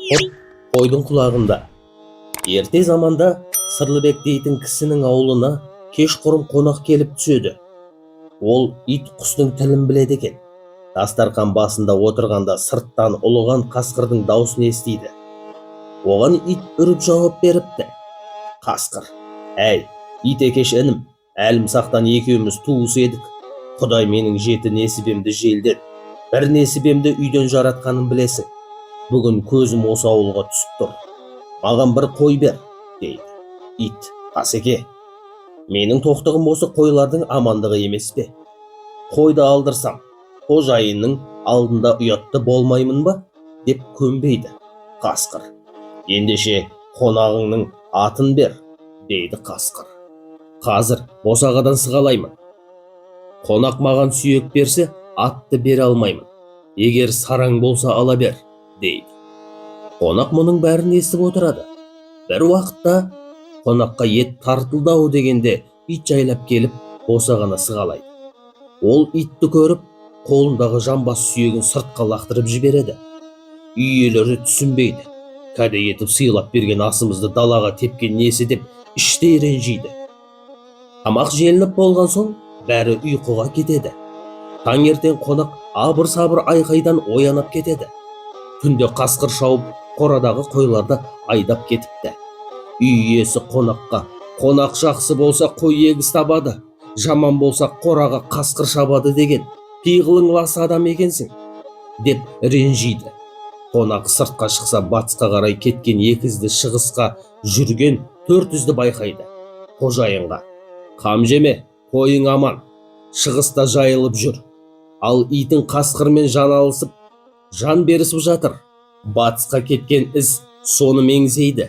Құт қойдың құлағында. Ерте заманда Сырлыбек дейтін кісінің аулына кешқұрым қонақ келіп түседі. Ол ит құстың тілін біледі екен. Дастархан басында отырғанда сырттан ұлыған қасқырдың даусын естиді. Оған ит үріп жауап беріпті. Қасқыр: әй, Итекеш інім, әлімсақтан екеуміз туыс едік. Құдай менің 7 несібемді желден, 1 несібемді үйден жаратқанын білесің. Бүгін көзім осы ауылға түсіп тұр. Маған бір қой бер, дейді. Ит: Қасеке, менің тоқтығым осы қойлардың амандығы емес пе? Қойды алдырсам, қожайынның алдында ұятты болмаймын ба? Деп көнбейді. Қасқыр: ендеше қонағыңның атын бер, дейді қасқыр. Қазір босағадан сығалаймын. Қонақ маған сүйек берсе, атты бере алмаймын. Егер сараң болса ала бер, дейді. Қонақ мұның бәрін естіп отырады. Бір уақытта қонаққа ет тартылды-ау дегенде ит жайлап келіп босағаны сығалайды. Ол итті көріп, қолындағы жамбас сүйегін сыртқа лақтырып жібереді. Үй иелері түсінбейді. Кәде етіп сыйлап берген асымызды далаға тепкен несі деп іштей ренжиді. Тамақ желініп болған соң бәрі ұйқыға кетеді. Таңертең қонақ абыр-сабыр айқайдан оянып кетеді. Түнде қасқыр шауып қорадағы қойларды айдап кетіпті. Үй иесі қонаққа: қонақ жақсы болса қой егіз табады, жаман болса қораға қасқыр шабады деген пиғылың лас адам екенсің, деп ренжиді. Қонақ сыртқа шықса батысқа қарай кеткен екізді, шығысқа жүрген 400-ді байқайды. Қожайынға: қам жеме, қойың аман, шығыста жайылып жүр. Ал итің қасқырмен жан алысып, жан берісіп жатыр. Батысқа кеткен із соны меңзейді.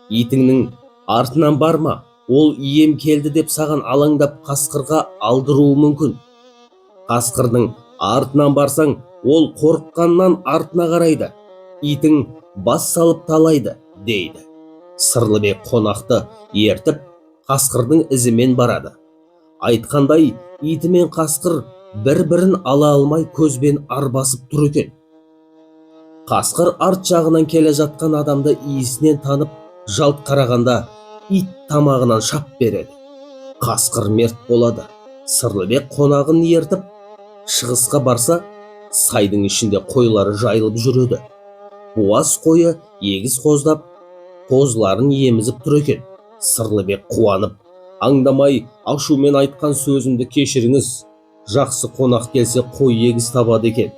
Итіңнің артынан барма, ол ием келді деп саған алаңдап қасқырға алдыруы мүмкін. Қасқырдың артынан барсаң, ол қорыққаннан артына қарайды. Итің бас салып талайды, дейді. Сырлыбек қонақты ертіп қасқырдың ізімен барады. Айтқандай, иті мен қасқыр бір-бірін ала алмай көзбен арбасып тұр екен. Қасқыр арт жағынан келе жатқан адамды иісінен танып, жалт қарағанда ит тамағынан шап береді. Қасқыр мерт болады. Сырлыбек қонағын ертіп шығысқа барса, сайдың ішінде қойлары жайылып жүреді. Буаз қойы егіз қоздап, қозыларын емізіп тұр екен. Сырлыбек қуанып: аңдамай ашумен айтқан сөзімді кешіріңіз. Жақсы қонақ келсе қой егіз табады екен.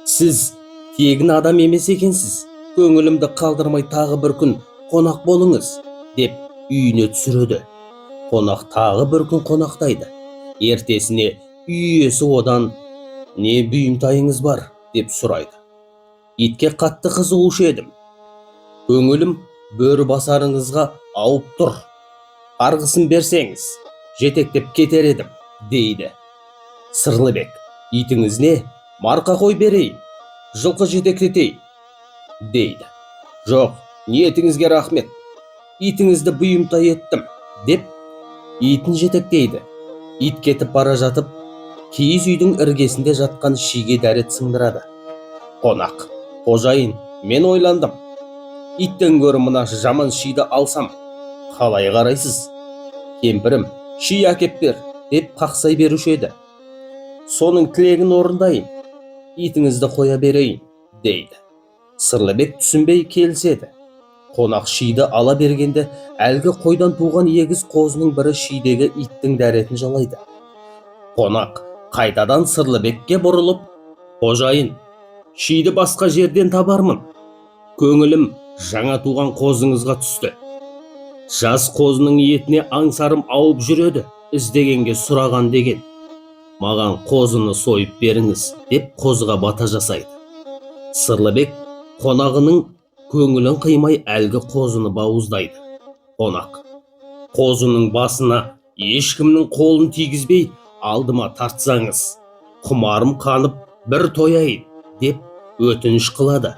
Сіз тегін адам емес екенсіз. Көңілімді қалдырмай тағы бір күн қонақ болыңыз, деп үйіне түсіреді. Қонақ тағы бір күн қонақтайды. Ертесіне үй иесі одан: не бұйымтайыңыз бар, деп сұрайды. Итке қатты қызығушы едім. Көңілім бөрі басарыңызға ауып тұр. Қарғысын берсеңіз, жетектеп кетер едім, дейді. Сырлыбек: итіңіз не? Марқа қой берейін, жылқы жетектетейін, дейді. Жоқ, ниетіңізге рахмет, итіңізді бұйымтай еттім, деп итін жетектейді. Ит кетіп бара жатып, киіз үйдің іргесінде жатқан шиге дәрет сындырады. Қонақ: қожайын, мен ойландым. Иттен гөрі мына жаман шиді алсам, қалай қарайсыз? Кемпірім: ши әкеп бер, деп қақсай беруші еді. Соның тілегін орындайын, итіңізді қоя берейін, дейді. Сырлыбек түсінбей келіседі. Қонақ шиді ала бергенде, әлгі қойдан туған егіз қозының бірі шидегі иттің дәретін жалайды. Қонақ қайтадан Сырлыбекке бұрылып: қожайын, шиді басқа жерден табармын. Көңілім жаңа туған қозыңызға түсті. Жас қозының етіне аңсарым ауып жүреді, іздегенге сұраған деген. Маған қозыны сойып беріңіз, деп қозыға бата жасайды. Сырлыбек қонағының көңілін қимай әлгі қозыны бауыздайды. Қонақ: қозының басына ешкімнің қолын тигізбей алдыма тартсаңыз, құмарым қанып бір тояйын, деп өтініш қылады.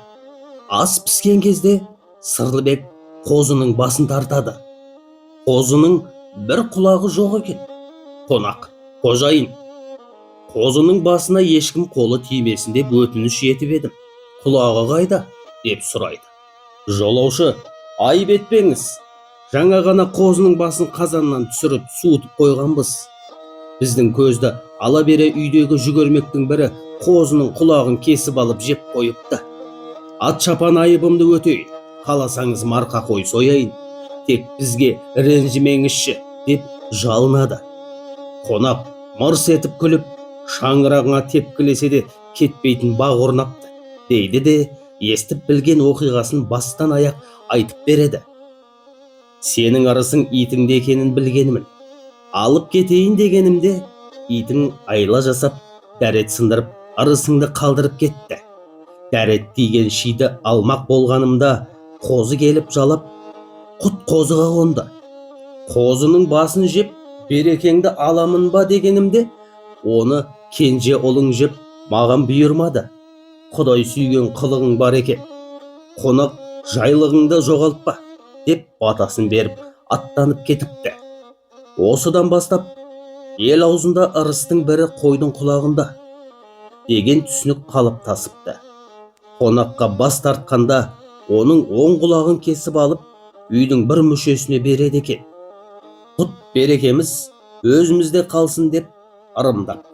Ас піскен кезде Сырлыбек қозының басын тартады. Қозының бір құлағы жоқ екен. Қонақ: қожайын, қозының басына ешкім қолы тимесін деп өтініш етіп едім. Құлағы қайда? деп сұрайды. Жолаушы, айып етпеңіз. Жаңа ғана қозының басын қазаннан түсіріп суытып қойғанбыз. Біздің көзді ала бере үйдегі жүгермектің бірі қозының құлағын кесіп алып жеп қойыпты. Ат шапан айыбымды өтейін, қаласаңыз марқа қой сояйын, тек бізге ренжімеңізші деп жалынады. Қонақ мырс етіп күліп, шаңырағыңа тепкілесе де кетпейтін бақ орнапты, дейді де естіп білген оқиғасын бастан аяқ айтып береді. Сенің ырысың итіңде екенін білгенімін. Алып кетейін дегенімде, итің айла жасап, дәрет сындырып, ырысыңды қалдырып кетті. Дәрет тиген шиді алмақ болғанымда, қозы келіп жалап, құт қозыға қонды. Қозының басын жеп, берекеңді аламын ба дегенімде, оны кенже ұлың жеп, маған бұйырмады. Құдай сүйген қылығың бар екен. Қонақ жайлығыңды жоғалтпа, деп батасын беріп, аттанып кетіпті. Осыдан бастап, ел аузында ырыстың бірі қойдың құлағында деген түсінік қалыптасыпты. Қонаққа бас тартқанда, оның оң құлағын кесіп алып, үйдің бір мүшесіне береді екен. Құт берекеміз өзімізде қалсын деп ырымдап